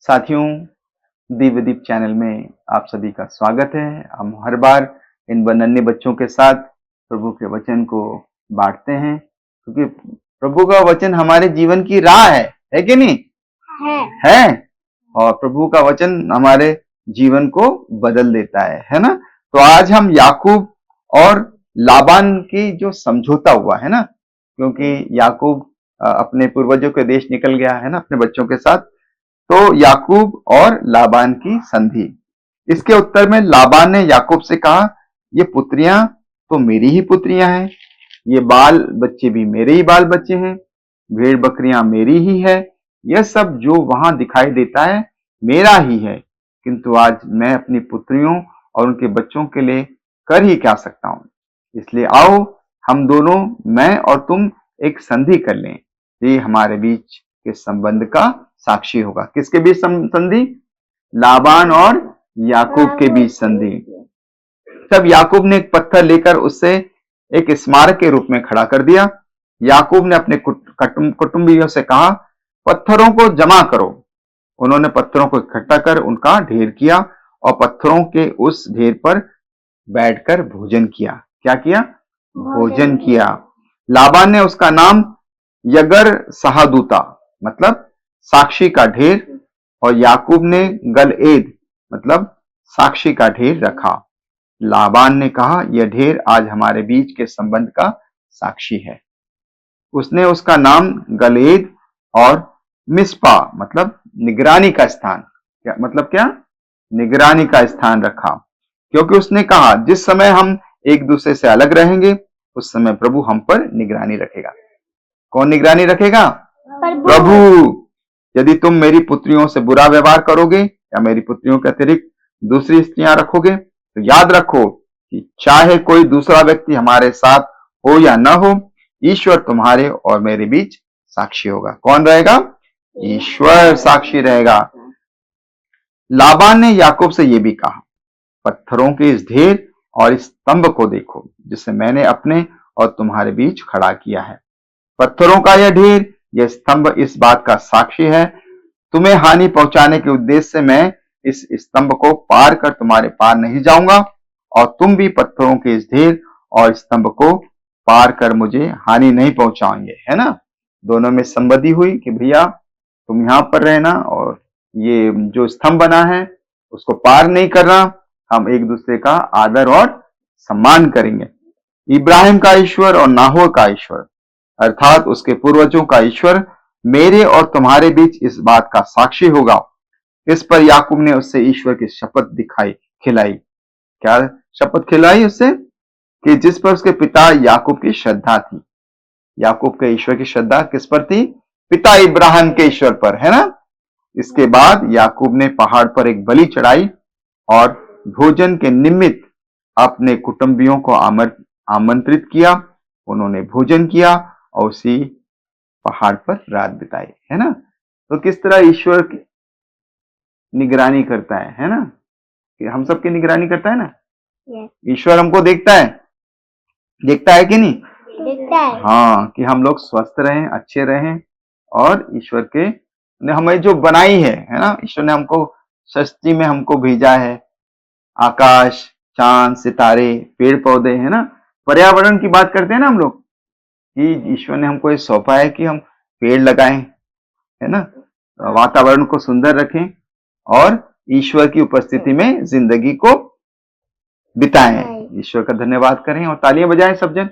साथियों, दिव्यदीप चैनल में आप सभी का स्वागत है। हम हर बार इन नन्हे बच्चों के साथ प्रभु के वचन को बांटते हैं, क्योंकि प्रभु का वचन हमारे जीवन की राह है कि नहीं? है। और प्रभु का वचन हमारे जीवन को बदल देता है ना? तो आज हम याकूब और लाबान की जो समझौता हुआ है ना, क्योंकि याकूब अपने पूर्वजों के देश निकल गया है ना अपने बच्चों के साथ, तो याकूब और लाबान की संधि। इसके उत्तर में लाबान ने याकूब से कहा, ये पुत्रियां तो मेरी ही पुत्रियां हैं, ये बाल बच्चे भी मेरे ही बाल बच्चे हैं, भेड़ बकरियां मेरी ही है, यह सब जो वहां दिखाई देता है मेरा ही है। किंतु आज मैं अपनी पुत्रियों और उनके बच्चों के लिए कर ही क्या सकता हूं। इसलिए आओ हम दोनों, मैं और तुम, एक संधि कर लें। ये हमारे बीच के संबंध का साक्षी होगा। किसके बीच संधि? लाबान और याकूब के बीच संधि। तब याकूब ने एक पत्थर लेकर उससे एक स्मारक के रूप में खड़ा कर दिया। याकूब ने अपने कुटुंबियों से कहा, पत्थरों को जमा करो। उन्होंने पत्थरों को इकट्ठा कर उनका ढेर किया और पत्थरों के उस ढेर पर बैठकर भोजन किया। क्या किया? भोजन किया। लाबान ने उसका नाम यगर सहादूता मतलब साक्षी का ढेर और याकूब ने गलएद मतलब साक्षी का ढेर रखा। लाबान ने कहा, यह ढेर आज हमारे बीच के संबंध का साक्षी है। उसने उसका नाम गलएद और मिस्पा मतलब निगरानी का स्थान, क्या मतलब क्या? निगरानी का स्थान रखा, क्योंकि उसने कहा, जिस समय हम एक दूसरे से अलग रहेंगे उस समय प्रभु हम पर निगरानी रखेगा। कौन निगरानी रखेगा? प्रभु। यदि तुम मेरी पुत्रियों से बुरा व्यवहार करोगे या मेरी पुत्रियों के अतिरिक्त दूसरी स्त्रियां रखोगे, तो याद रखो कि चाहे कोई दूसरा व्यक्ति हमारे साथ हो या न हो, ईश्वर तुम्हारे और मेरे बीच साक्षी होगा। कौन रहेगा? ईश्वर साक्षी रहेगा। लाबान ने याकूब से यह भी कहा, पत्थरों के इस ढेर और इस स्तंभ को देखो, जिसे मैंने अपने और तुम्हारे बीच खड़ा किया है। पत्थरों का यह ढेर, यह स्तंभ इस बात का साक्षी है, तुम्हें हानि पहुंचाने के उद्देश्य से मैं इस स्तंभ को पार कर तुम्हारे पार नहीं जाऊंगा, और तुम भी पत्थरों के इस ढेर और स्तंभ को पार कर मुझे हानि नहीं पहुंचाएंगे। है ना? दोनों में संमति हुई कि भैया तुम यहां पर रहना और ये जो स्तंभ बना है उसको पार नहीं करना, हम एक दूसरे का आदर और सम्मान करेंगे। इब्राहिम का ईश्वर और नाहोर का ईश्वर अर्थात उसके पूर्वजों का ईश्वर मेरे और तुम्हारे बीच इस बात का साक्षी होगा। इस पर याकूब ने उससे ईश्वर की शपथ खिलाई। क्या शपथ खिलाई उससे? कि जिस पर उसके पिता याकूब की श्रद्धा थी। याकूब के ईश्वर की श्रद्धा किस पर थी? पिता इब्राहिम के ईश्वर पर, है ना? इसके बाद याकूब ने पहाड़ पर एक बलि चढ़ाई और भोजन के निमित्त अपने कुटुंबियों को आमंत्रित किया। उन्होंने भोजन किया और उसी पहाड़ पर रात बिताई। है ना? तो किस तरह ईश्वर की निगरानी करता है ना? कि हम सबकी निगरानी करता है ना? ईश्वर हमको देखता है कि नहीं? देखता है। हाँ, कि हम लोग स्वस्थ रहें, अच्छे रहें, और ईश्वर के ने हमें जो बनाई है ना, ईश्वर ने हमको सृष्टि में हमको भेजा है। आकाश, चांद, सितारे, पेड़ पौधे, है ना? पर्यावरण की बात करते हैं ना हम लोग, कि ईश्वर ने हमको ये सौंपा है कि हम पेड़ लगाएं, है ना? वातावरण को सुंदर रखें और ईश्वर की उपस्थिति में जिंदगी को बिताएं। ईश्वर का धन्यवाद करें और तालियां बजाएं सब जन।